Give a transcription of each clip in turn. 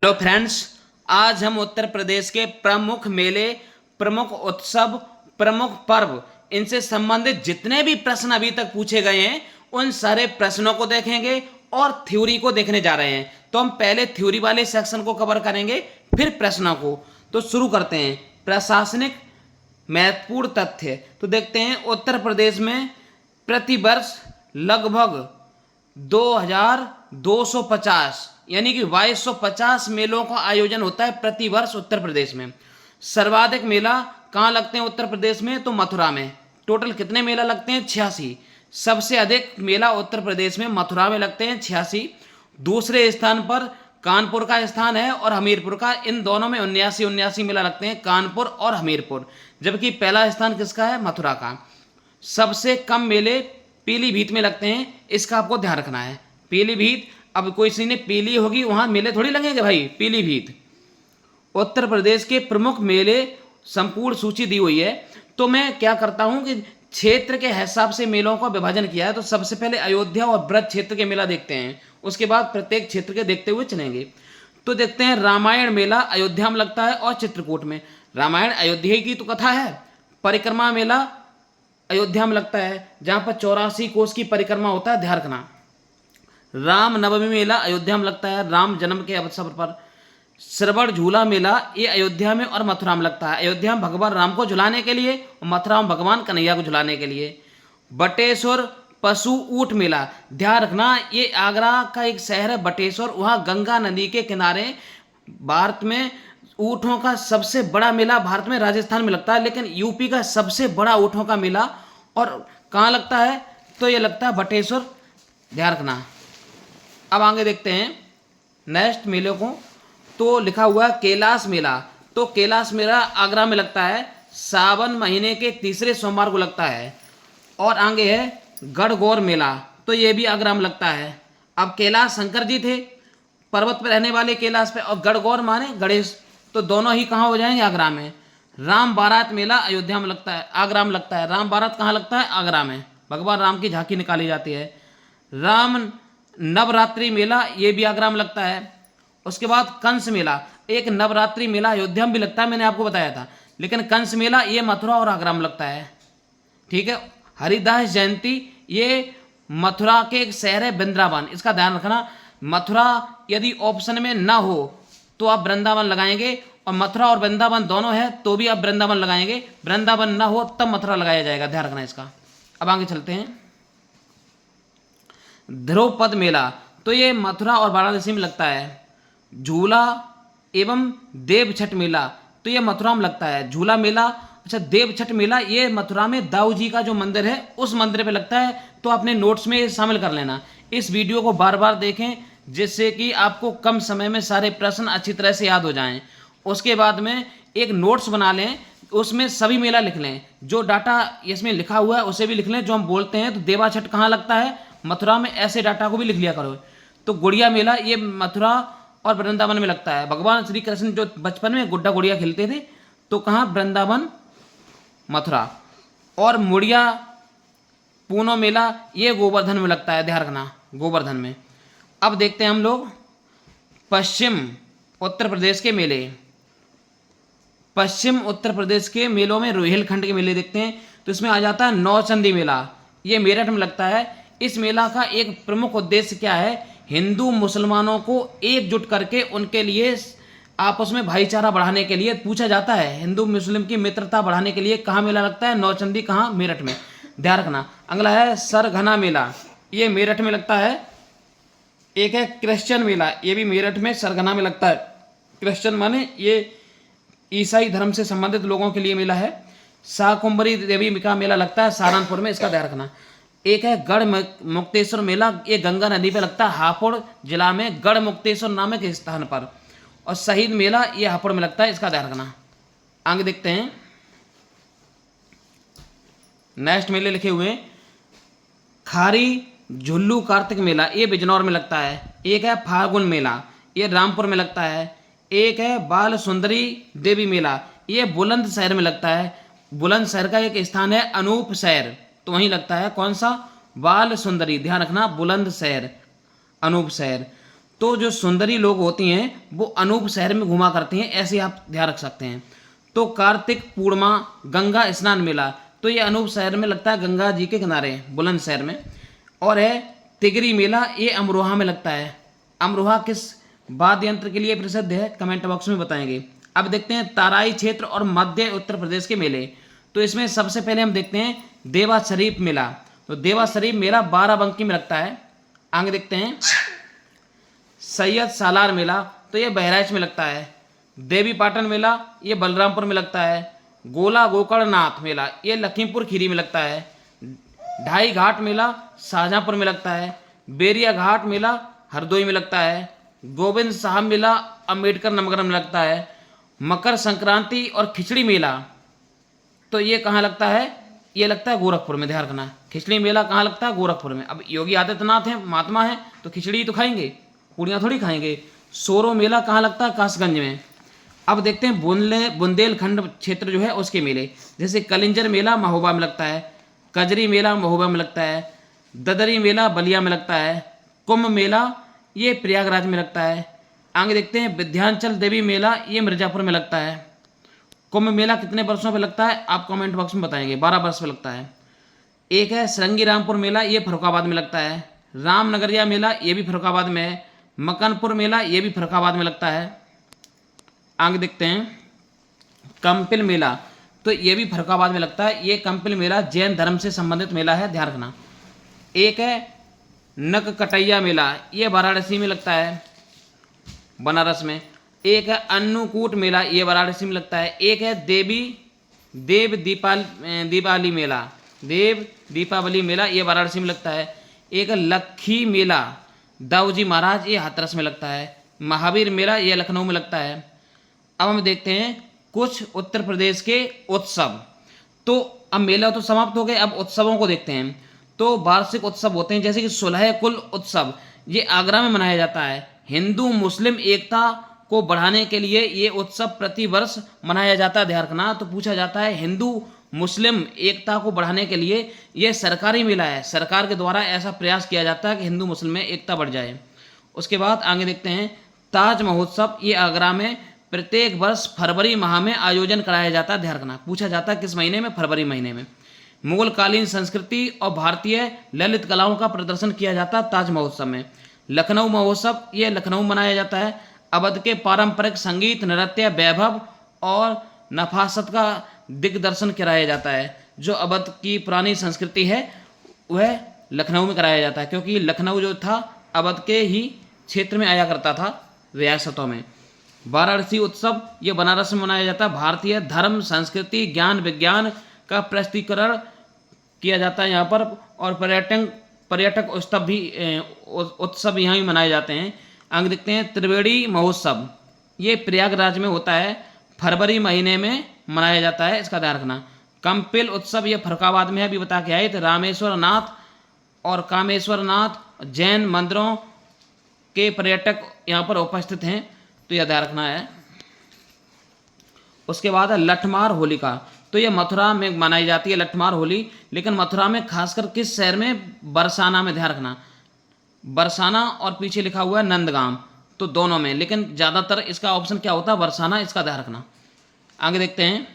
Hello friends, आज हम उत्तर प्रदेश के प्रमुख मेले, प्रमुख उत्सव, प्रमुख पर्व, इनसे संबंधित जितने भी प्रश्न अभी तक पूछे गए हैं उन सारे प्रश्नों को देखेंगे और थ्योरी को देखने जा रहे हैं। तो हम पहले थ्योरी वाले सेक्शन को कवर करेंगे, फिर प्रश्नों को। तो शुरू करते हैं। प्रशासनिक महत्वपूर्ण तथ्य। तो देखते हैं उत्तर प्रदेश में प्रतिवर्ष लगभग 2250 यानी कि 2250 मेलों का आयोजन होता है प्रतिवर्ष उत्तर प्रदेश में। सर्वाधिक मेला कहाँ लगते हैं उत्तर प्रदेश में? तो मथुरा में। टोटल कितने मेला लगते हैं? 86। सबसे अधिक मेला उत्तर प्रदेश में मथुरा में लगते हैं, 86। दूसरे स्थान पर कानपुर का स्थान है और हमीरपुर का। इन दोनों में 79 मेला लगते हैं, कानपुर और हमीरपुर। जबकि पहला स्थान किसका है? मथुरा का। सबसे कम मेले पीलीभीत में लगते हैं, इसका आपको ध्यान रखना है। पीलीभीत, अब कोई सी ने पीली होगी वहां मेले थोड़ी लगेंगे भाई। पीलीभीत। उत्तर प्रदेश के प्रमुख मेले संपूर्ण सूची दी हुई है। तो मैं क्या करता हूं कि क्षेत्र के हिसाब से मेलों का विभाजन किया है। तो सबसे पहले अयोध्या और ब्रज क्षेत्र के मेला देखते हैं, उसके बाद प्रत्येक क्षेत्र के देखते हुए चलेंगे। तो देखते हैं, रामायण मेला अयोध्या में लगता है और चित्रकूट में। रामायण अयोध्या की तो कथा है। परिक्रमा मेला अयोध्या में लगता है, जहां पर 84 कोस की परिक्रमा होता है, ध्यान रखना। राम नवमी मेला अयोध्या में लगता है, राम जन्म के अवसर पर। श्रवण झूला मेला ये अयोध्या में और मथुरा में लगता है। अयोध्या में भगवान राम को झुलाने के लिए और मथुरा में भगवान कन्हैया को झुलाने के लिए। बटेश्वर पशु ऊंट मेला, ध्यान रखना, ये आगरा का एक शहर है बटेश्वर। वहाँ गंगा नदी के किनारे भारत में ऊँटों का सबसे बड़ा मेला भारत में राजस्थान में लगता है, लेकिन यूपी का सबसे बड़ा ऊँटों का मेला और कहाँ लगता है? तो ये लगता है बटेश्वर, ध्यान रखना। अब आगे देखते हैं नेक्स्ट मेले को। तो लिखा हुआ है कैलाश मेला। तो कैलाश मेला आगरा में लगता है, सावन महीने के तीसरे सोमवार को लगता है। और आगे है गढ़गौर मेला, तो ये भी आगरा में लगता है। अब कैलाश शंकर जी थे, पर्वत पर रहने वाले कैलाश पे, और गढ़गौर माने गणेश, तो दोनों ही कहाँ हो जाएंगे? आगरा में। राम बारात मेला अयोध्या में लगता है, आगरा में लगता है। राम बारात कहाँ लगता है? आगरा में। भगवान राम की झांकी निकाली जाती है। राम नवरात्रि मेला ये भी आगरा में लगता है। उसके बाद कंस मेला, एक नवरात्रि मेला अयोध्या में भी लगता है, मैंने आपको बताया था, लेकिन कंस मेला ये मथुरा और आगरा में लगता है। ठीक है। हरिदास जयंती ये मथुरा के एक शहर है वृंदावन, इसका ध्यान रखना। मथुरा यदि ऑप्शन में ना हो तो आप वृंदावन लगाएंगे, और मथुरा और वृंदावन दोनों है तो भी आप वृंदावन लगाएंगे। वृंदावन ना हो तब मथुरा लगाया जाएगा, ध्यान रखना इसका। अब आगे चलते हैं। ध्रुपद मेला, तो ये मथुरा और वाराणसी में लगता है। झूला एवं देव छठ मेला, तो ये मथुरा में लगता है। झूला मेला, अच्छा देव छठ मेला ये मथुरा में दाऊ जी का जो मंदिर है उस मंदिर पे लगता है। तो अपने नोट्स में शामिल कर लेना। इस वीडियो को बार बार देखें जिससे कि आपको कम समय में सारे प्रश्न अच्छी तरह से याद हो जाएं। उसके बाद में एक नोट्स बना लें, उसमें सभी मेला लिख लें। जो डाटा इसमें लिखा हुआ है उसे भी लिख लें जो हम बोलते हैं। तो देवा छठ कहाँ लगता है? मथुरा में। ऐसे डाटा को भी लिख लिया करो। तो गुड़िया मेला ये मथुरा और वृंदावन में लगता है। भगवान श्री कृष्ण जो बचपन में गुड्डा गुड़िया खेलते थे, तो कहाँ? वृंदावन, मथुरा। और मुड़िया पूनो मेला ये गोवर्धन में लगता है, ध्यान रखना, गोवर्धन में। अब देखते हैं हम लोग पश्चिम उत्तर प्रदेश के मेले। पश्चिम उत्तर प्रदेश के मेलों में रोहिलखंड के मेले देखते हैं। तो इसमें आ जाता है नौचंदी मेला, ये मेरठ में लगता है। इस मेला का एक प्रमुख उद्देश्य क्या है? हिंदू मुसलमानों को एकजुट करके उनके लिए आपस में भाईचारा बढ़ाने के लिए पूछा जाता है। हिंदू मुस्लिम की मित्रता बढ़ाने के लिए कहाँ मेला लगता है? नौचंदी, कहाँ? मेरठ में, ध्यान रखना। अगला है सरगना मेला, ये मेरठ में लगता है। एक है क्रिश्चियन मेला, ये भी मेरठ में सरगना में लगता है। क्रिश्चियन माने ये ईसाई धर्म से संबंधित लोगों के लिए मेला है। शाकुंभरी देवी का मेला लगता है सहारनपुर में, इसका ध्यान रखना। एक है गढ़ मुक्तेश्वर मेला, ये गंगा नदी पे लगता है, हापुड़ जिला में गढ़ मुक्तेश्वर नामक स्थान पर। और शहीद मेला ये हापुड़ में लगता है, इसका ध्यान रखना। आगे देखते हैं नेक्स्ट मेले लिखे हुए। खारी झुल्लू कार्तिक मेला ये बिजनौर में लगता है। एक है फाल्गुन मेला, ये रामपुर में लगता है। एक है बाल सुंदरी देवी मेला, ये बुलंदशहर में लगता है। बुलंदशहर का एक स्थान है अनूपशहर, तो वहीं लगता है। कौन सा? बाल सुंदरी, ध्यान रखना, बुलंदशहर, अनूपशहर। तो जो सुंदरी लोग होती हैं वो अनूप शहर में घुमा करती हैं, ऐसे आप ध्यान रख सकते हैं। तो कार्तिक पूर्णिमा गंगा स्नान मेला, तो ये अनूप शहर में लगता है, गंगा जी के किनारे बुलंदशहर में। और है तिगरी मेला, ये अमरोहा में लगता है। अमरोहा किस वाद्य यंत्र के लिए प्रसिद्ध है, कमेंट बॉक्स में बताएंगे। अब देखते हैं ताराई क्षेत्र और मध्य उत्तर प्रदेश के मेले। तो इसमें सबसे पहले हम देखते हैं देवा शरीफ मेला। तो देवा शरीफ मेला बाराबंकी में लगता है। आगे देखते हैं सैयद सालार मेला, तो ये बहराइच में लगता है। देवी पाटन मेला ये बलरामपुर में लगता है। गोला गोकर्णनाथ मेला ये लखीमपुर खीरी में लगता है। ढाई घाट मेला शाहजहाँपुर में लगता है। बेरिया घाट मेला हरदोई में लगता है। गोविंद साहब मेला अम्बेडकर नगर में लगता है। मकर संक्रांति और खिचड़ी मेला, तो ये कहाँ लगता है, ये लगता है गोरखपुर में, ध्यान रखना। खिचड़ी मेला कहाँ लगता है, गोरखपुर में। अब योगी आदित्यनाथ हैं, महात्मा हैं, तो खिचड़ी तो खाएंगे, पूड़ियाँ थोड़ी खाएंगे। सोरो मेला कहाँ लगता है, कासगंज में। अब देखते हैं बुंदेलखंड क्षेत्र जो है उसके मेले, जैसे कलिंजर मेला महोबा में लगता है। कजरी मेला महोबा में लगता है। ददरी मेला बलिया में लगता है। कुंभ मेला ये प्रयागराज में लगता है। आगे देखते हैं विंध्याचल देवी मेला ये मिर्जापुर में लगता है। कुंभ मेला कितने वर्षों पे लगता है, आप कमेंट बॉक्स में बताएंगे। 12 वर्ष पे लगता है। एक है सरंगी रामपुर मेला, ये फर्रुखाबाद में लगता है। रामनगरिया मेला ये भी फर्रुखाबाद में है। मकनपुर मेला ये भी फर्रुखाबाद में लगता है। आगे देखते हैं कंपिल मेला, तो ये भी फर्रुखाबाद में लगता है। ये कंपिल मेला जैन धर्म से संबंधित मेला है, ध्यान रखना। एक है नककटैया मेला, ये वाराणसी में लगता है, बनारस में। एक है अन्नकूट मेला, ये वाराणसी में लगता है। एक है देव दीपावली मेला, देव दीपावली मेला ये वाराणसी में लगता है। एक लक्खी मेला दाऊजी महाराज ये हाथरस में लगता है। महावीर मेला ये लखनऊ में लगता है। अब हम देखते हैं कुछ उत्तर प्रदेश के उत्सव। तो अब मेला तो समाप्त हो गए, अब उत्सवों को देखते हैं। तो वार्षिक उत्सव होते हैं, जैसे कि 16 कुल उत्सव, ये आगरा में मनाया जाता है। हिंदू मुस्लिम एकता को बढ़ाने के लिए ये उत्सव प्रति वर्ष मनाया जाता है, ध्यान रखना। तो पूछा जाता है हिंदू मुस्लिम एकता को बढ़ाने के लिए ये सरकारी मेला है, सरकार के द्वारा ऐसा प्रयास किया जाता है कि हिंदू मुस्लिम में एकता बढ़ जाए। उसके बाद आगे देखते हैं ताज महोत्सव, ये आगरा में प्रत्येक वर्ष फरवरी माह में आयोजन कराया जाता है, ध्यान रखना। पूछा जाता है किस महीने में, फरवरी महीने में। मुगलकालीन संस्कृति और भारतीय ललित कलाओं का प्रदर्शन किया जाता है ताज महोत्सव में। लखनऊ महोत्सव ये लखनऊ मनाया जाता है। अवध के पारंपरिक संगीत नृत्य वैभव और नफासत का दिग्दर्शन कराया जाता है। जो अवध की पुरानी संस्कृति है वह लखनऊ में कराया जाता है, क्योंकि लखनऊ जो था अवध के ही क्षेत्र में आया करता था, रियासतों में। वाराणसी उत्सव ये बनारस में मनाया जाता है। भारतीय धर्म संस्कृति ज्ञान विज्ञान का प्रस्तुतिकरण किया जाता है यहाँ पर। और पर्यटक उत्सव यहाँ ही मनाए जाते हैं। आगे देखते हैं त्रिवेणी महोत्सव, ये प्रयागराज में होता है, फरवरी महीने में मनाया जाता है, इसका ध्यान रखना। कंपिल उत्सव ये फर्रुखाबाद में है, अभी बता के आए थे। रामेश्वर नाथ और कामेश्वर नाथ जैन मंदिरों के पर्यटक यहाँ पर उपस्थित हैं, तो यह ध्यान रखना है। उसके बाद है लठमार होलिका, तो यह मथुरा में मनाई जाती है लठमार होली, लेकिन मथुरा में खासकर किस शहर में, बरसाना में, ध्यान रखना। बरसाना और पीछे लिखा हुआ है नंदगाम, तो दोनों में, लेकिन ज़्यादातर इसका ऑप्शन क्या होता है, बरसाना, इसका ध्यान रखना। आगे देखते हैं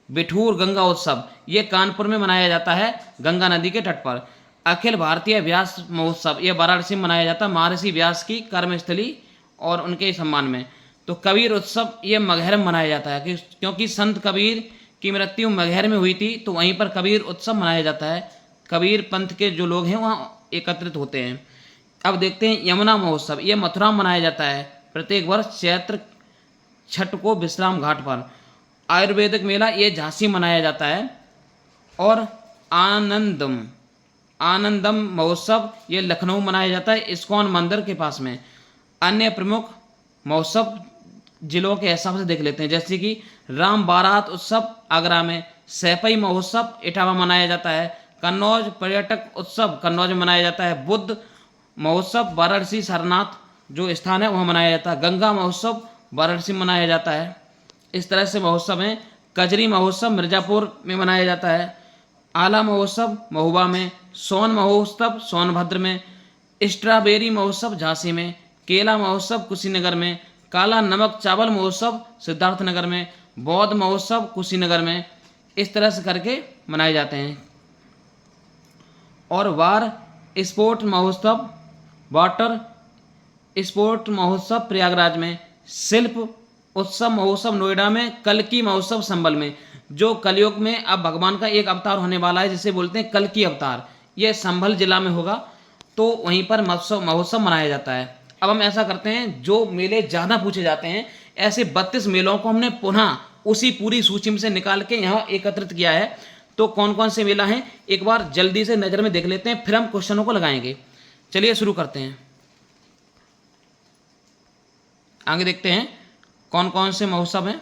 बिठूर गंगा उत्सव, ये कानपुर में मनाया जाता है, गंगा नदी के तट पर। अखिल भारतीय व्यास महोत्सव ये वाराणसी में मनाया जाता है, महर्षि व्यास की कर्मस्थली और उनके सम्मान में। तो कबीर उत्सव ये मगहर में मनाया जाता है, क्योंकि संत कबीर की मृत्यु मगहर में हुई थी, तो वहीं पर कबीर उत्सव मनाया जाता है। कबीर पंथ के जो लोग हैं वहाँ एकत्रित होते हैं। अब देखते हैं यमुना महोत्सव, ये मथुरा में मनाया जाता है, प्रत्येक वर्ष चैत्र छठ को विश्राम घाट पर। आयुर्वेदिक मेला ये झांसी मनाया जाता है। और आनंदम महोत्सव ये लखनऊ मनाया जाता है, इस्कॉन मंदिर के पास में। अन्य प्रमुख महोत्सव जिलों के हिसाब से देख लेते हैं, जैसे कि राम बारात उत्सव आगरा में, सैफई महोत्सव इटावा मनाया जाता है, कन्नौज पर्यटक उत्सव कन्नौज में मनाया जाता है, बुद्ध महोत्सव वाराणसी सारनाथ जो स्थान है वहाँ मनाया जाता है, गंगा महोत्सव वाराणसी में मनाया जाता है। इस तरह से महोत्सव हैं। कजरी महोत्सव मिर्जापुर में मनाया जाता है, आला महोत्सव महोबा में, सोन महोत्सव सोनभद्र में, स्ट्रॉबेरी महोत्सव झांसी में, केला महोत्सव कुशीनगर में, काला नमक चावल महोत्सव सिद्धार्थनगर में, बौद्ध महोत्सव कुशीनगर में। इस तरह से करके मनाए जाते हैं। और वार स्पोर्ट महोत्सव, वाटर स्पोर्ट महोत्सव प्रयागराज में, शिल्प उत्सव महोत्सव नोएडा में, कल्कि महोत्सव संबल में। जो कलयुग में अब भगवान का एक अवतार होने वाला है जिसे बोलते हैं कल्कि अवतार, यह संभल जिला में होगा, तो वहीं पर महोत्सव मनाया जाता है। अब हम ऐसा करते हैं, जो मेले ज़्यादा पूछे जाते हैं ऐसे 32 मेलों को हमने पुनः उसी पूरी सूची में से निकाल के यहाँ एकत्रित किया है। तो कौन कौन से मेला हैं एक बार जल्दी से नज़र में देख लेते हैं, फिर हम क्वेश्चनों को लगाएंगे। चलिए शुरू करते हैं। आगे देखते हैं कौन कौन से महोत्सव हैं।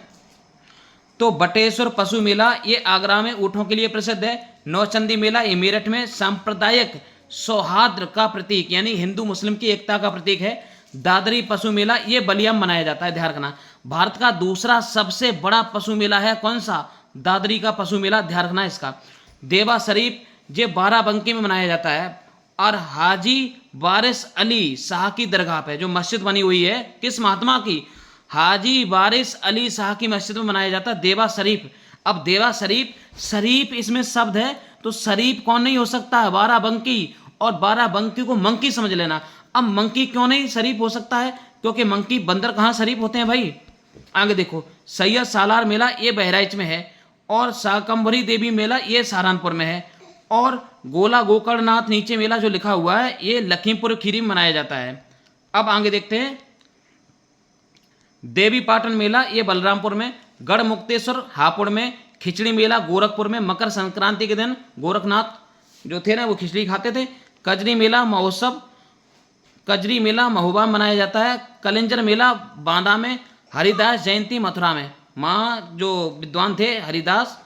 तो बटेश्वर पशु मेला ये आगरा में ऊँटों के लिए प्रसिद्ध है। नौचंदी मेला ये मेरठ में सांप्रदायिक सौहार्द का प्रतीक यानी हिंदू मुस्लिम की एकता का प्रतीक है। दादरी पशु मेला ये बलिया में मनाया जाता है, ध्यान रखना। भारत का दूसरा सबसे बड़ा पशु मेला है कौन सा? दादरी का पशु मेला, ध्यान रखना इसका। देवा शरीफ ये बाराबंकी में मनाया जाता है। और हाजी वारिस अली शाह की दरगाह पे जो मस्जिद बनी हुई है, किस महात्मा की? हाजी वारिस अली शाह की मस्जिद में मनाया जाता है देवा शरीफ। अब देवा शरीफ, शरीफ इसमें शब्द है तो शरीफ कौन नहीं हो सकता है? बाराबंकी। और बाराबंकी को मंकी समझ लेना। अब मंकी क्यों नहीं शरीफ हो सकता है? क्योंकि मंकी बंदर कहाँ शरीफ होते हैं भाई। आगे देखो, सैयद सालार मेला ये बहराइच में है। और शाकंभरी देवी मेला ये सहारनपुर में है। और गोला गोकर्णनाथ नीचे मेला जो लिखा हुआ है ये लखीमपुर खीरी में मनाया जाता है। अब आगे देखते हैं, देवी पाटन मेला ये बलरामपुर में, गढ़ मुक्तेश्वर हापुड़ में, खिचड़ी मेला गोरखपुर में, मकर संक्रांति के दिन गोरखनाथ जो थे ना वो खिचड़ी खाते थे। कजरी मेला महोत्सव, कजरी मेला महोबा में मनाया जाता है। कलिंजर मेला बांदा में, हरिदास जयंती मथुरा में। माँ जो विद्वान थे हरिदास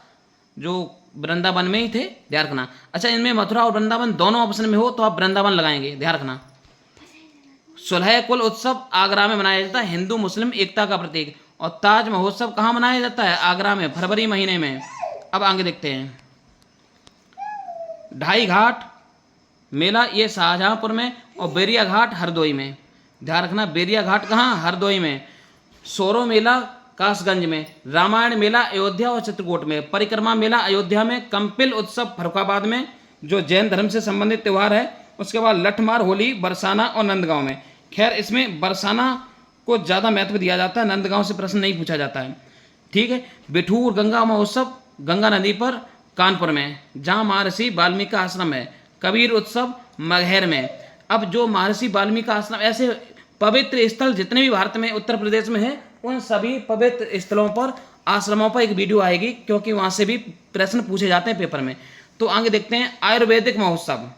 जो वृंदावन में ही थे, ध्यान रखना। अच्छा, इनमें मथुरा और वृंदावन दोनों ऑप्शन में हो तो आप वृंदावन लगाएंगे, ध्यान रखना। सुलह कुल उत्सव आगरा में मनाया जाता है, हिंदू मुस्लिम एकता का प्रतीक। और ताज महोत्सव कहाँ मनाया जाता है? आगरा में, फरवरी महीने में। अब आगे देखते हैं, ढाई घाट मेला ये शाहजहांपुर में और बेरिया घाट हरदोई में, ध्यान रखना। बेरिया घाट कहाँ? हरदोई में। सोरो मेला कासगंज में, रामायण मेला अयोध्या और चित्रकूट में, परिक्रमा मेला अयोध्या में, कंपिल उत्सव फरुखाबाद में जो जैन धर्म से संबंधित त्यौहार है। उसके बाद लठमार होली बरसाना और नंदगांव में। खैर इसमें बरसाना को ज़्यादा महत्व दिया जाता है, नंदगांव से प्रश्न नहीं पूछा जाता है, ठीक है। बिठूर गंगा महोत्सव गंगा नदी पर कानपुर में, जहाँ महर्षि वाल्मीकि आश्रम है। कबीर उत्सव मगहर में। अब जो महर्षि वाल्मीकि आश्रम, ऐसे पवित्र स्थल जितने भी भारत में उत्तर प्रदेश में है उन सभी पवित्र स्थलों पर, आश्रमों पर एक वीडियो आएगी, क्योंकि वहाँ से भी प्रश्न पूछे जाते हैं पेपर में। तो आगे देखते हैं, आयुर्वेदिक महोत्सव।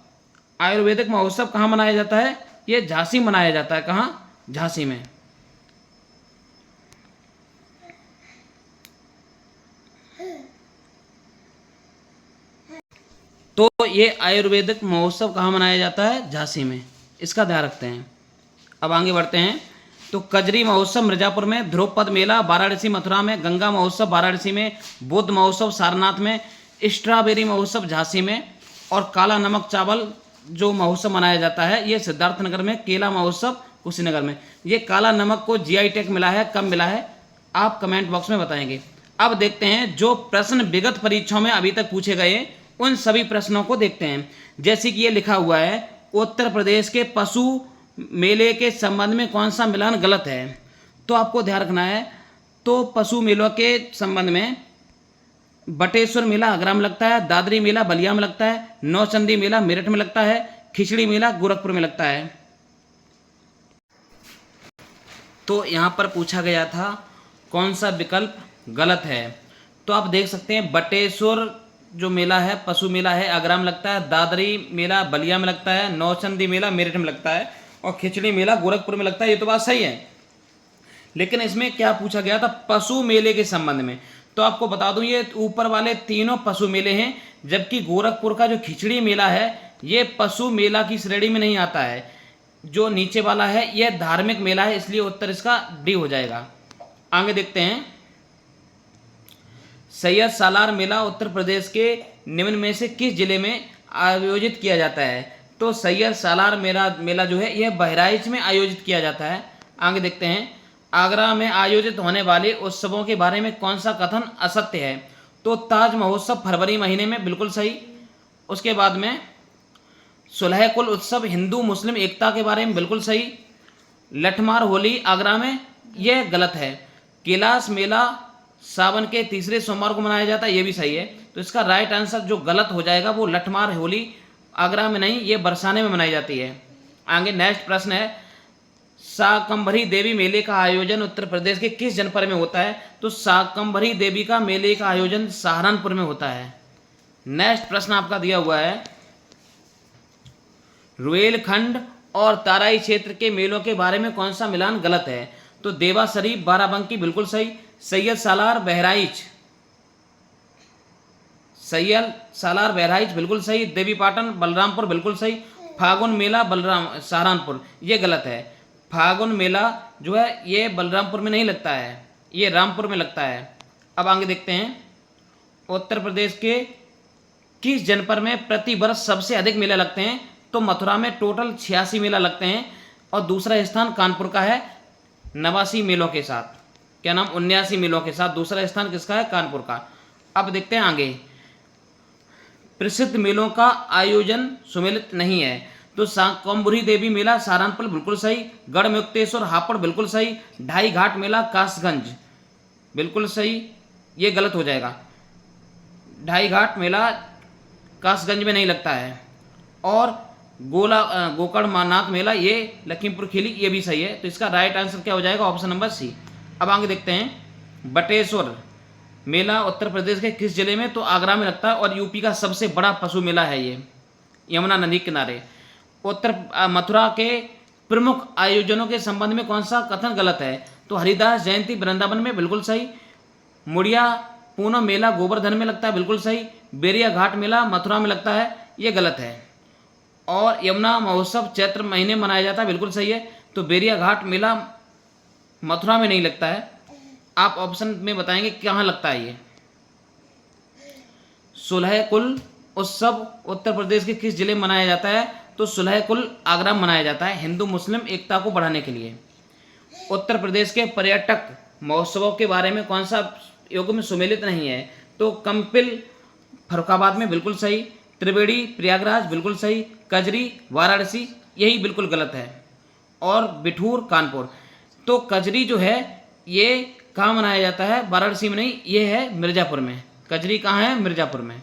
आयुर्वेदिक महोत्सव कहाँ मनाया जाता है? ये झांसी मनाया जाता है। कहाँ? झांसी में। तो ये आयुर्वेदिक महोत्सव कहाँ मनाया जाता है? झांसी में, इसका ध्यान रखते हैं। अब आगे बढ़ते हैं, तो कजरी महोत्सव मिर्जापुर में, ध्रुपद मेला वाराणसी मथुरा में, गंगा महोत्सव वाराणसी में, बुद्ध महोत्सव सारनाथ में, स्ट्रॉबेरी महोत्सव झांसी में। और काला नमक चावल जो महोत्सव मनाया जाता है ये सिद्धार्थनगर में, केला महोत्सव कुशीनगर में। ये काला नमक को जीआई टैग मिला है, कब मिला है आप कमेंट बॉक्स में बताएंगे। अब देखते हैं जो प्रश्न विगत परीक्षाओं में अभी तक पूछे गए उन सभी प्रश्नों को देखते हैं। जैसे कि ये लिखा हुआ है, उत्तर प्रदेश के पशु मेले के संबंध में कौन सा मिलान गलत है? तो आपको ध्यान रखना है, तो पशु मेलों के संबंध में बटेश्वर मेला आगरा में लगता है, दादरी मेला बलिया में लगता है, नौचंदी मेला मेरठ में लगता है, खिचड़ी मेला गोरखपुर में लगता है। तो यहाँ पर पूछा गया था कौन सा विकल्प गलत है। तो आप देख सकते हैं, बटेश्वर जो मेला है पशु मेला है आगरा में लगता है, दादरी मेला बलिया में लगता है, नौचंदी मेला मेरठ में लगता है और खिचड़ी मेला गोरखपुर में लगता है। ये तो बात सही है, लेकिन इसमें क्या पूछा गया था? पशु मेले के संबंध में। तो आपको बता दूं ये ऊपर वाले तीनों पशु मेले हैं, जबकि गोरखपुर का जो खिचड़ी मेला है ये पशु मेला की श्रेणी में नहीं आता है। जो नीचे वाला है यह धार्मिक मेला है, इसलिए उत्तर इसका डी हो जाएगा। आगे देखते हैं, सैयद सालार मेला उत्तर प्रदेश के निम्न में से किस जिले में आयोजित किया जाता है? तो सैयद सालार मेला जो है यह बहराइच में आयोजित किया जाता है। आगे देखते हैं, आगरा में आयोजित होने वाले उत्सवों के बारे में कौन सा कथन असत्य है? तो ताज महोत्सव फरवरी महीने में, बिल्कुल सही। उसके बाद में सुलह कुल उत्सव हिंदू मुस्लिम एकता के बारे में, बिल्कुल सही। लठमार होली आगरा में, यह गलत है। कैलाश मेला सावन के तीसरे सोमवार को मनाया जाता है, यह भी सही है। तो इसका राइट आंसर जो गलत हो जाएगा वो लठमार होली आगरा में नहीं, ये बरसाने में मनाई जाती है। आगे नेक्स्ट प्रश्न है, शाकंभरी देवी मेले का आयोजन उत्तर प्रदेश के किस जनपद में होता है? तो शाकंभरी देवी का मेले का आयोजन सहारनपुर में होता है। नेक्स्ट प्रश्न आपका दिया हुआ है, रुहेलखंड और ताराई क्षेत्र के मेलों के बारे में कौन सा मिलान गलत है? तो देवा शरीफ बाराबंकी, बिल्कुल सही। सैयद सालार बहराइच, सैयद सालार बहराइच बिल्कुल सही। देवी पाटन बलरामपुर, बिल्कुल सही। फागुन मेला सहारनपुर, ये गलत है। फागुन मेला जो है ये बलरामपुर में नहीं लगता है, ये रामपुर में लगता है। अब आगे देखते हैं, उत्तर प्रदेश के किस जनपद में प्रति वर्ष सबसे अधिक मेला लगते हैं? तो मथुरा में टोटल 86 मेला लगते हैं और दूसरा स्थान कानपुर का है 89 मेलों के साथ। क्या नाम? 79 मेलों के साथ दूसरा स्थान किसका है? कानपुर का। अब देखते हैं आगे, प्रसिद्ध मेलों का आयोजन सुमेलित नहीं है। तो शाकंभरी देवी मेला सहारनपुर, बिल्कुल सही। गढ़मुक्तेश्वर हापुड़, बिल्कुल सही। ढाई घाट मेला कासगंज, बिल्कुल सही। ये गलत हो जाएगा, ढाई घाट मेला कासगंज में नहीं लगता है। और गोकर्णनाथ मेला ये लखीमपुर खीरी, ये भी सही है। तो इसका राइट आंसर क्या हो जाएगा? Option number C. अब आगे देखते हैं, बटेश्वर मेला उत्तर प्रदेश के किस जिले में? तो आगरा में लगता है और यूपी का सबसे बड़ा पशु मेला है ये, यमुना नदी किनारे। मथुरा के प्रमुख आयोजनों के संबंध में कौन सा कथन गलत है? तो हरिदास जयंती वृंदावन में, बिल्कुल सही। मुड़िया पूनम मेला गोवर्धन में लगता है, बिल्कुल सही। बेरिया घाट मेला मथुरा में लगता है, ये गलत है। और यमुना महोत्सव चैत्र महीने मनाया जाता है, बिल्कुल सही है। तो बेरिया घाट मेला मथुरा में नहीं लगता है। आप ऑप्शन में बताएंगे कहाँ लगता है ये। सुलह कुल उत्सव उत्तर प्रदेश के किस जिले में मनाया जाता है? तो सुलह कुल आगरा में मनाया जाता है हिंदू मुस्लिम एकता को बढ़ाने के लिए। उत्तर प्रदेश के पर्यटक महोत्सवों के बारे में कौन सा योग में सुमेलित नहीं है? तो कंपिल फरुखाबाद में, बिल्कुल सही। त्रिवेणी प्रयागराज, बिल्कुल सही। कजरी वाराणसी, यही बिल्कुल गलत है। और बिठूर कानपुर। तो कजरी जो है ये कहाँ मनाया जाता है? वाराणसी में नहीं, ये है मिर्जापुर में। कजरी कहाँ है? मिर्जापुर में।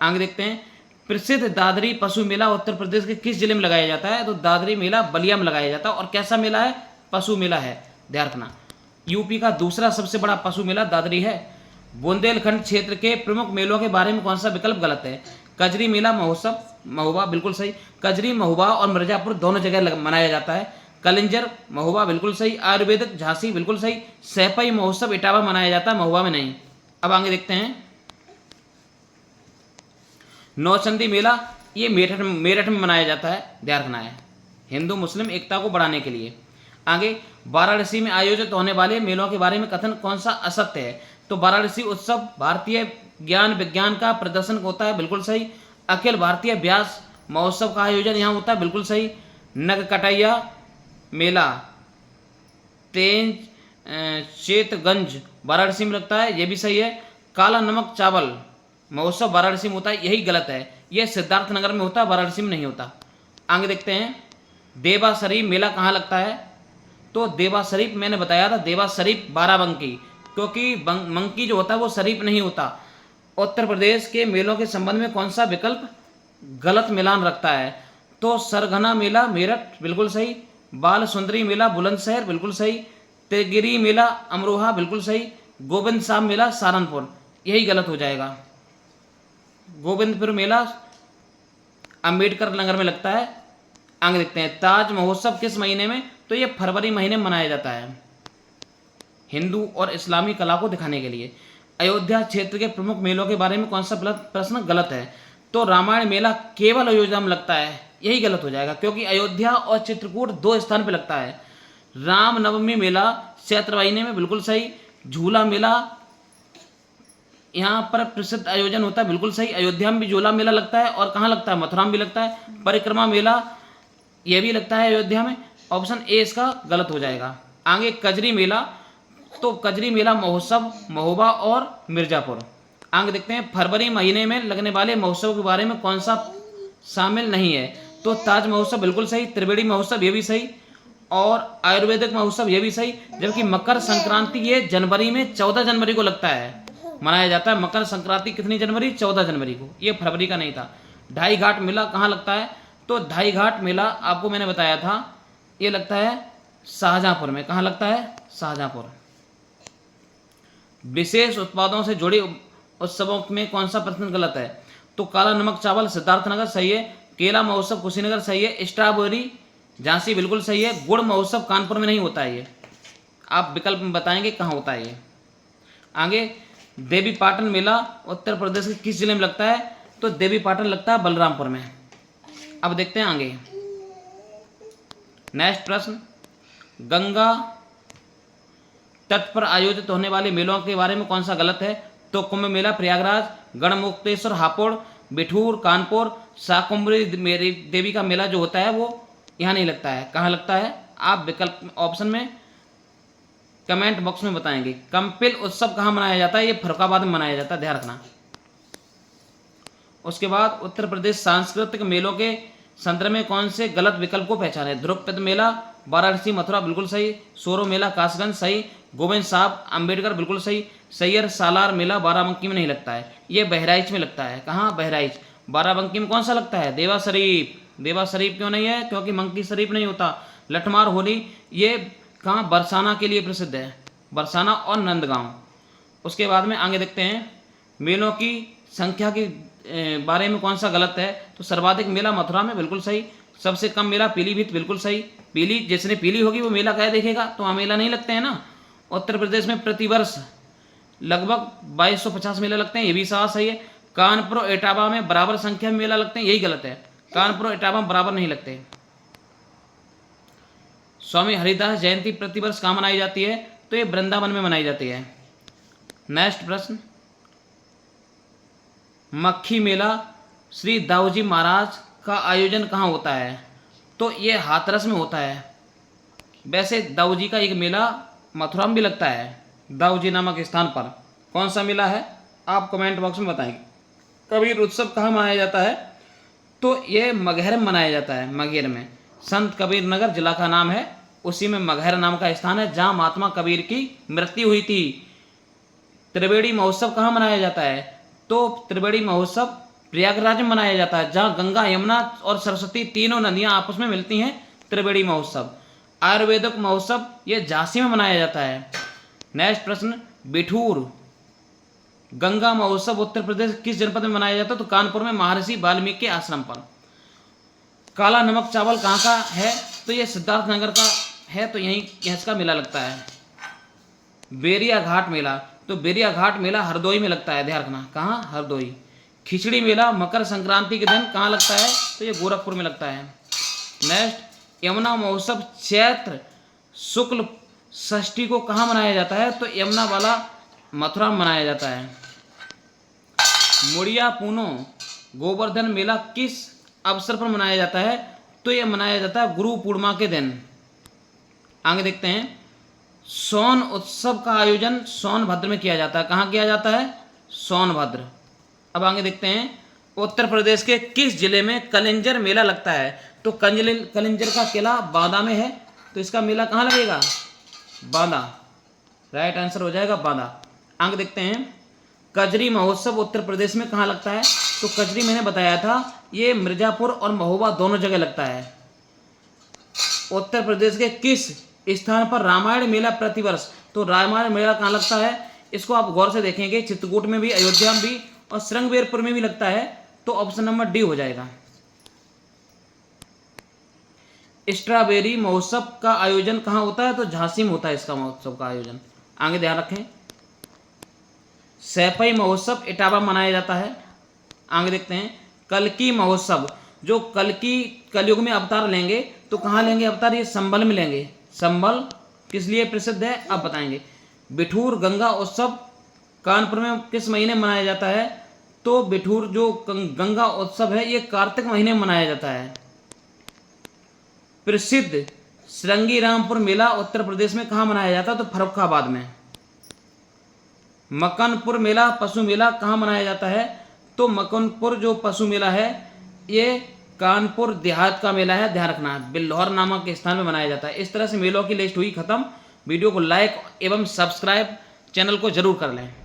आगे देखते हैं, प्रसिद्ध दादरी पशु मेला उत्तर प्रदेश के किस जिले में लगाया जाता है? तो दादरी मेला बलिया में लगाया जाता है। और कैसा मेला है? पशु मेला है, ध्यान रखना। यूपी का दूसरा सबसे बड़ा पशु मेला दादरी है। बुंदेलखंड क्षेत्र के प्रमुख मेलों के बारे में कौन सा विकल्प गलत है? कजरी मेला महोत्सव महोबा, बिल्कुल सही। कजरी महोबा और मिर्जापुर दोनों जगह मनाया जाता है। कलिंजर महोबा, बिल्कुल सही। आयुर्वेदिक झांसी, बिल्कुल सही। सैपई महोत्सव इटावा मनाया जाता है, महोबा में नहीं। अब आगे देखते हैं, नौचंदी मेला ये मेरठ में मनाया जाता है, ध्यान रखना है, हिंदू मुस्लिम एकता को बढ़ाने के लिए। आगे, वाराणसी में आयोजित होने वाले मेलों के बारे में कथन कौन सा असत्य है? तो वाराणसी उत्सव भारतीय ज्ञान विज्ञान का प्रदर्शन होता है, बिल्कुल सही। अखिल भारतीय व्यास महोत्सव का आयोजन यहाँ होता है, बिल्कुल सही। नगकटैया मेला चेतगंज वाराणसी में लगता है, ये भी सही है। काला नमक चावल महोत्सव वाराणसी में होता है, यही गलत है। यह सिद्धार्थनगर में होता है, वाराणसी में नहीं होता। आगे देखते हैं, देवा शरीफ मेला कहाँ लगता है? तो देवा शरीफ मैंने बताया था, देवा शरीफ बाराबंकी, क्योंकि मंकी जो होता है वो शरीफ नहीं होता। उत्तर प्रदेश के मेलों के संबंध में कौन सा विकल्प गलत मिलान रखता है? तो सरगना मेला मेरठ, बिल्कुल सही। बाल सुंदरी मेला बुलंदशहर, बिल्कुल सही। तेगिरी मेला अमरोहा, बिल्कुल सही। गोविंद शाम मेला सहारनपुर, यही गलत हो जाएगा। गोविंदपुर मेला अंबेडकर नगर में लगता है। आगे देखते हैं, ताज महोत्सव किस महीने में? तो ये फरवरी महीने में मनाया जाता है, हिंदू और इस्लामी कला को दिखाने के लिए। अयोध्या क्षेत्र के प्रमुख मेलों के बारे में कौन सा प्रश्न गलत है? तो रामायण मेला केवल अयोध्या में लगता है, यही गलत हो जाएगा, क्योंकि अयोध्या और चित्रकूट दो स्थान पर लगता है। रामनवमी मेला चैत्र महीने में, बिल्कुल सही। झूला मेला यहाँ पर प्रसिद्ध आयोजन होता है, बिल्कुल सही। अयोध्या में भी झूला मेला लगता है, और कहाँ लगता है, मथुरा में भी लगता है। परिक्रमा मेला ये भी लगता है अयोध्या में। ऑप्शन ए इसका गलत हो जाएगा। आगे कजरी मेला, तो कजरी मेला महोत्सव महोबा और मिर्जापुर। आगे देखते हैं फरवरी महीने में लगने वाले महोत्सव के बारे में कौन सा शामिल नहीं है। तो ताज महोत्सव बिल्कुल सही, त्रिवेणी महोत्सव ये भी सही, और आयुर्वेदिक महोत्सव ये भी सही। जबकि मकर संक्रांति ये जनवरी में 14 जनवरी को लगता है, मनाया जाता है। मकर संक्रांति कितनी जनवरी, 14 जनवरी को, ये फरवरी का नहीं था। ढाई घाट मेला कहाँ लगता है, तो ढाई घाट मेला आपको मैंने बताया था, ये लगता है शाहजहांपुर में। कहाँ लगता है, शाहजहांपुर। विशेष उत्पादों से जुड़े उत्सवों में कौन सा प्रश्न गलत है, तो काला नमक चावल सिद्धार्थनगर सही है, केला महोत्सव कुशीनगर सही है, स्ट्रॉबेरी झांसी बिल्कुल सही है, गुड़ महोत्सव कानपुर में नहीं होता है। ये आप विकल्प में बताएंगे कहाँ होता है ये। आगे देवी पाटन मेला उत्तर प्रदेश के किस जिले में लगता है, तो देवी पाटन लगता है बलरामपुर में। अब देखते हैं आगे नेक्स्ट प्रश्न, गंगा तट पर आयोजित होने वाले मेलों के बारे में कौन सा गलत है, तो कुंभ मेला प्रयागराज, गढ़मुक्तेश्वर हापुड़, बिठूर कानपुर, शाकुंभरी देवी का मेला जो होता है वो यहाँ नहीं लगता है। कहाँ लगता है, आप विकल्प ऑप्शन में कमेंट बॉक्स में बताएंगे। कंपिल उत्सव कहाँ मनाया जाता है, ये फरुखाबाद में मनाया जाता है, ध्यान रखना। उसके बाद उत्तर प्रदेश सांस्कृतिक मेलों के संदर्भ में कौन से गलत विकल्प को पहचाने, ध्रुपद मेला वाराणसी मथुरा बिल्कुल सही, सोरो मेला कासगंज सही, गोविंद साहब अम्बेडकर बिल्कुल सही, सैयर सालार मेला बाराबंकी में नहीं लगता है, ये बहराइच में लगता है। कहाँ, बहराइच। बाराबंकी में कौन सा लगता है, देवा शरीफ। देवा शरीफ क्यों नहीं है, क्योंकि मंकी शरीफ नहीं होता। लठमार होली ये कहाँ, बरसाना के लिए प्रसिद्ध है, बरसाना और नंदगांव। उसके बाद में आगे देखते हैं मेलों की संख्या के बारे में कौन सा गलत है, तो सर्वाधिक मेला मथुरा में बिल्कुल सही, सबसे कम मेला पीलीभीत बिल्कुल सही। पीली जिसने पीली होगी वो मेला क्या देखेगा, तो वहाँ मेला नहीं लगते हैं ना। उत्तर प्रदेश में प्रतिवर्ष लगभग 2250 मेला लगते हैं, ये भी सही है। कानपुर और इटावा में बराबर संख्या में मेला लगते हैं, यही गलत है। कानपुर और इटावा बराबर नहीं लगते। स्वामी हरिदास जयंती प्रतिवर्ष कहाँ मनाई जाती है, तो ये वृंदावन में मनाई जाती है। नेक्स्ट प्रश्न, मक्खी मेला श्री दाऊजी महाराज का आयोजन कहाँ होता है, तो ये हाथरस में होता है। वैसे दाऊजी का एक मेला मथुरा में भी लगता है, दाऊजी नामक स्थान पर। कौन सा मेला है, आप कमेंट बॉक्स में बताएंगे। कबीर उत्सव कहाँ मनाया जाता है, तो ये मगहर में मनाया जाता है, मगहर में। संत कबीर नगर जिला का नाम है, उसी में मगहर नाम का स्थान है जहाँ महात्मा कबीर की मृत्यु हुई थी। त्रिवेणी महोत्सव कहाँ मनाया जाता है, तो त्रिवेणी महोत्सव प्रयागराज में मनाया जाता है, जहाँ गंगा यमुना और सरस्वती तीनों नदियाँ आपस में मिलती हैं, त्रिवेणी महोत्सव। आयुर्वेदिक महोत्सव ये झांसी में मनाया जाता है। नेक्स्ट प्रश्न, बिठूर गंगा महोत्सव उत्तर प्रदेश किस जनपद में मनाया जाता है, तो कानपुर में महर्षि वाल्मीकि आश्रम पर। काला नमक चावल कहाँ का है, तो ये सिद्धार्थनगर का है, तो यहीं इसका मेला लगता है। बेरिया घाट मेला, तो बेरिया घाट मेला हरदोई में लगता है, ध्यान रखना। कहाँ, हरदोई। खिचड़ी मेला मकर संक्रांति के दिन कहाँ लगता है, तो ये गोरखपुर में लगता है। नेक्स्ट, यमुना महोत्सव चैत्र शुक्ल षष्ठी को कहाँ मनाया जाता है, तो यमुना वाला मथुरा में मनाया जाता है। मुड़िया पूनो गोवर्धन मेला किस अवसर पर मनाया जाता है, तो यह मनाया जाता है गुरु पूर्णिमा के दिन। आगे देखते हैं, सोन उत्सव का आयोजन सोनभद्र में किया जाता है। कहाँ किया जाता है, सोनभद्र। अब आगे देखते हैं, उत्तर प्रदेश के किस जिले में कलिंजर मेला लगता है, तो कलिंजर का किला बांदा में है, तो इसका मेला कहाँ लगेगा, बांदा। राइट आंसर हो जाएगा बांदा। आगे देखते हैं, कजरी महोत्सव उत्तर प्रदेश में कहाँ लगता है, तो कजरी मैंने बताया था ये मिर्जापुर और महोबा दोनों जगह लगता है। उत्तर प्रदेश के किस स्थान पर रामायण मेला प्रतिवर्ष, तो रामायण मेला कहाँ लगता है, इसको आप गौर से देखेंगे, चित्रकूट में भी, अयोध्या में भी और श्रृंगबेरपुर में भी लगता है, तो ऑप्शन नंबर डी हो जाएगा। स्ट्रॉबेरी महोत्सव का आयोजन कहाँ होता है, तो झांसी में होता है इसका महोत्सव का आयोजन। आगे ध्यान रखें, सैफई महोत्सव इटावा मनाया जाता है। आगे देखते हैं, कल्की महोत्सव, जो कल्की कलयुग में अवतार लेंगे तो कहाँ लेंगे अवतार, ये संभल में लेंगे। संभल किस लिए प्रसिद्ध है, अब बताएंगे। बिठूर गंगा उत्सव कानपुर में किस महीने मनाया जाता है? तो बिठूर जो गंगा उत्सव है ये कार्तिक महीने में मनाया जाता है। प्रसिद्ध श्रृंगी रामपुर मेला उत्तर प्रदेश में कहाँ मनाया जाता है? तो फर्रुखाबाद में। मकनपुर मेला पशु मेला कहाँ मनाया जाता है? तो मकनपुर जो पशु मेला है ये कानपुर देहात का मेला है, ध्यान रखना, बिल्हौर नामक स्थान में मनाया जाता है। इस तरह से मेलों की लिस्ट हुई खत्म। वीडियो को लाइक एवं सब्सक्राइब चैनल को जरूर कर लें।